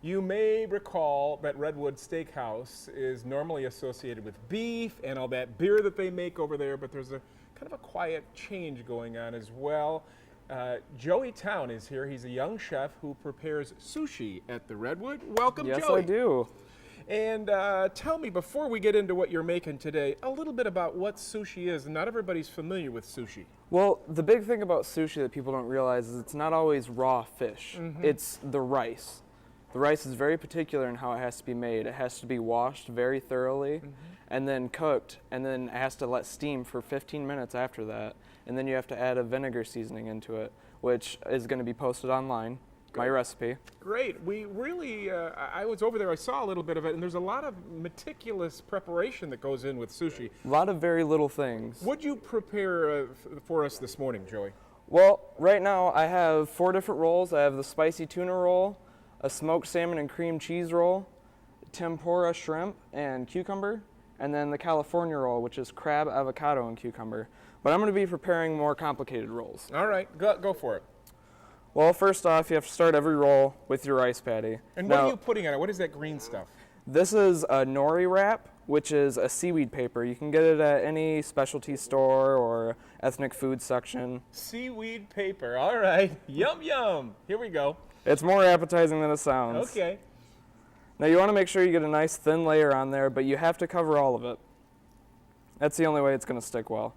You may recall that Redwood Steakhouse is normally associated with beef and all that beer that they make over there, but there's a kind of a quiet change going on as well. Joee Towne is here. He's a young chef who prepares sushi at the Redwood. Welcome, Yes, Joey. I do. And tell me, before we get into what you're making today, a little bit about what sushi is. Not everybody's familiar with sushi. Well, the big thing about sushi that people don't realize is it's not always raw fish. It's the rice. The rice is very particular in how it has to be made. It has to be washed very thoroughly and then cooked, and then it has to let steam for 15 minutes after that. And then you have to add a vinegar seasoning into it, which is going to be posted online, my recipe. Great. We really, I was over there, I saw a little bit of it, and there's a lot of meticulous preparation that goes in with sushi. A lot of very little things. What'd you prepare for us this morning, Joey? Well, right now I have 4 different rolls. I have the spicy tuna roll, a smoked salmon and cream cheese roll, tempura shrimp and cucumber, and then the California roll, which is crab, avocado, and cucumber. But I'm going to be preparing more complicated rolls. All right, go for it. Well, first off, you have to start every roll with your rice patty. And what are you putting on it? What is that green stuff? This is a Nori wrap, which is a seaweed paper. You can get it at any specialty store or ethnic food section. Seaweed paper, all right. Yum, yum. Here we go. It's more appetizing than it sounds. Okay. Now you want to make sure you get a nice thin layer on there, but you have to cover all of it. That's the only way it's going to stick well.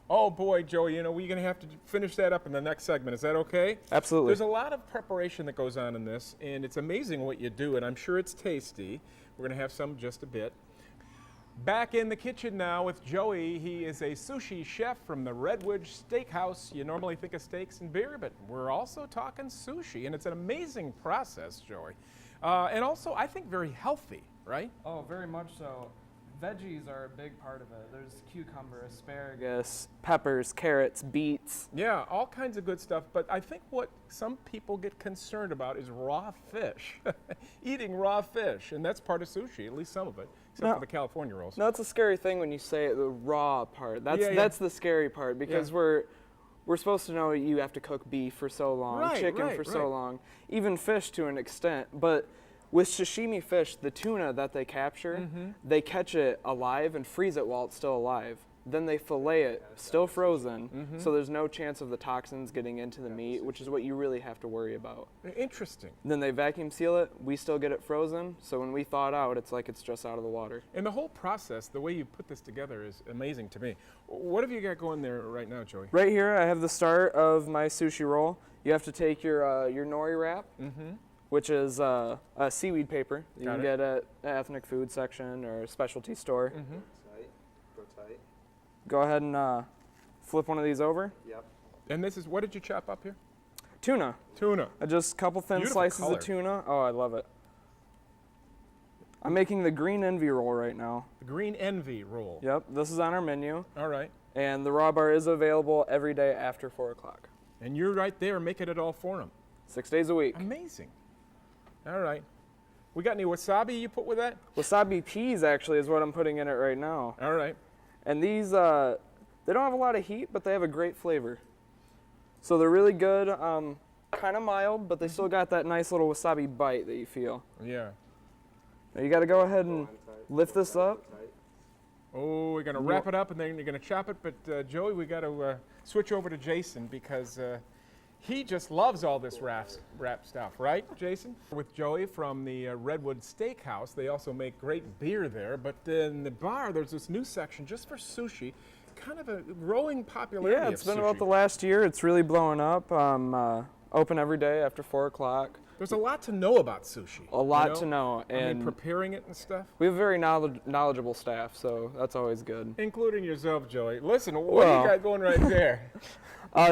Oh boy, Joey, we're going to have to finish that up in the next segment. Is that okay? Absolutely. There's a lot of preparation that goes on in this, and it's amazing what you do, and I'm sure it's tasty. We're going to have some just a bit. Back in the kitchen now with Joey. He is a sushi chef from the Redwood Steakhouse. You normally think of steaks and beer, but we're also talking sushi, and it's an amazing process, Joey. And also, I think very healthy, right? Oh, very much so. Veggies are a big part of it. There's cucumber, asparagus, peppers, carrots, beets. Yeah, all kinds of good stuff. But I think what some people get concerned about is raw fish. Eating raw fish. And that's part of sushi, at least some of it, except for the California rolls. No, it's a scary thing when you say the raw part. That's the scary part, because we're supposed to know you have to cook beef for so long, chicken for so long, even fish to an extent. But with sashimi fish, the tuna that they capture, they catch it alive and freeze it while it's still alive. Then they fillet it, still frozen, so there's no chance of the toxins getting into the meat, which is what you really have to worry about. Interesting. Then they vacuum seal it, we still get it frozen, so when we thaw it out, it's like it's just out of the water. And the whole process, the way you put this together is amazing to me. What have you got going there right now, Joey? Right here, I have the start of my sushi roll. You have to take your Nori wrap, which is a seaweed paper you can get at an ethnic food section or a specialty store. Go tight. Go ahead and flip one of these over. Yep. And this is, what did you chop up here? Tuna. Tuna. Just a couple thin Beautiful slices color. of tuna. Oh, I love it. I'm making the green envy roll right now. The green envy roll. Yep, this is on our menu. All right. And the raw bar is available every day after 4 o'clock. And you're right there making it all for them. 6 days a week. Amazing. All right. We got any wasabi you put with that? Wasabi peas actually is what I'm putting in it right now. All right. And these, they don't have a lot of heat, but they have a great flavor. So they're really good, kind of mild, but they still got that nice little wasabi bite that you feel. Yeah. Now you got to go ahead and lift this up. Oh, we're going to wrap it up, and then you're going to chop it. But, Joey, we got to switch over to Jason, because he just loves all this wrap stuff, right, Jason? With Joey from the Redwood Steakhouse. They also make great beer there. But in the bar, there's this new section just for sushi. Kind of a growing popularity Yeah, it's of been sushi. about the last year. It's really blowing up. Open every day after 4 o'clock. There's a lot to know about sushi. A lot to know. I mean, And preparing it and stuff. we have a very knowledgeable staff, so that's always good. Including yourself, Joey. Listen, what do you got going right there?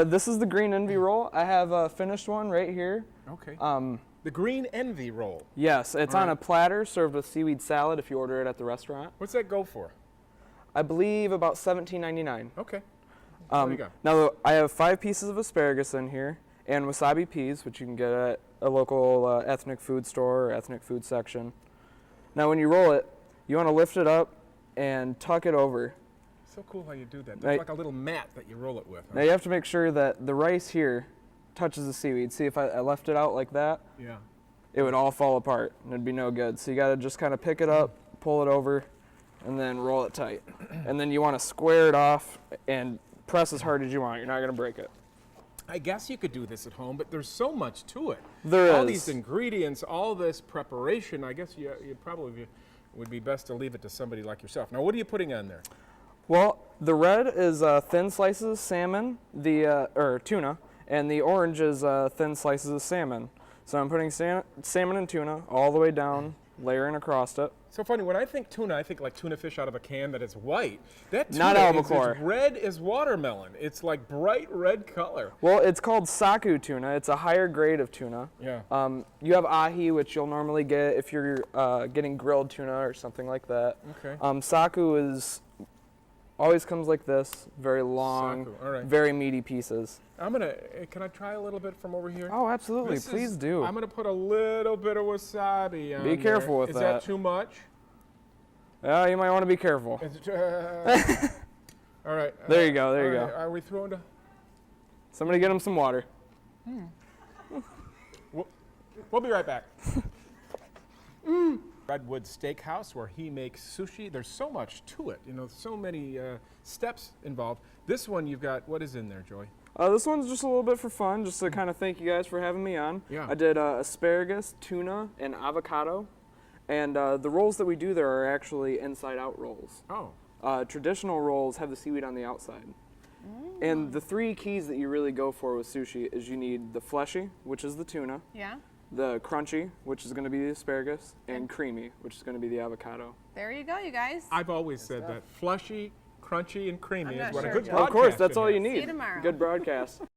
This is the green envy roll. I have a finished one right here. Okay. The green envy roll. Yes, it's on a platter served with seaweed salad if you order it at the restaurant. What's that go for? I believe about $17.99. Okay. There you go. Now I have 5 pieces of asparagus in here and wasabi peas, which you can get at a local ethnic food store or ethnic food section. Now when you roll it, you want to lift it up and tuck it over. So cool how you do that. There's like a little mat that you roll it with. Huh? Now you have to make sure that the rice here touches the seaweed. See if I left it out like that? Yeah. it would all fall apart and it'd be no good. So you got to just kind of pick it up, pull it over, and then roll it tight. And then you want to square it off and press as hard as you want. You're not going to break it. I guess you could do this at home, but there's so much to it. There all is. These ingredients, all this preparation. I guess you probably would be best to leave it to somebody like yourself. Now, what are you putting on there? Well, the red is thin slices of salmon, or tuna, and the orange is thin slices of salmon. So I'm putting salmon and tuna all the way down, layering across it. So funny, when I think tuna, I think like tuna fish out of a can that is white. That tuna Not is albacore. as red as watermelon. It's like bright red color. Well, it's called saku tuna. It's a higher grade of tuna. Yeah. You have ahi, which you'll normally get if you're getting grilled tuna or something like that. Okay. Saku always comes like this, very long, Saku, all right. very meaty pieces. Can I try a little bit from over here? Oh, absolutely, please do. I'm gonna put a little bit of wasabi on Be careful there. with Is that. that too much? Yeah, you might want to be careful. All right. There you go, there you all go. right, Are we throwing Somebody get him some water. We'll be right back. Redwood Steakhouse, where he makes sushi. There's so much to it, so many steps involved. This one you've got, what is in there, Joey? This one's just a little bit for fun, just to kind of thank you guys for having me on. Yeah. I did asparagus, tuna, and avocado. And the rolls that we do there are actually inside-out rolls. Oh. Traditional rolls have the seaweed on the outside. And the 3 keys that you really go for with sushi is you need the fleshy, which is the tuna. Yeah. The crunchy, which is going to be the asparagus, and creamy, which is going to be the avocado. There you go, you guys. I've always said that fleshy, crunchy, and creamy I'm is not what sure, a good Joe. broadcast Of course, that's should all have. you need. See you tomorrow. Good broadcast.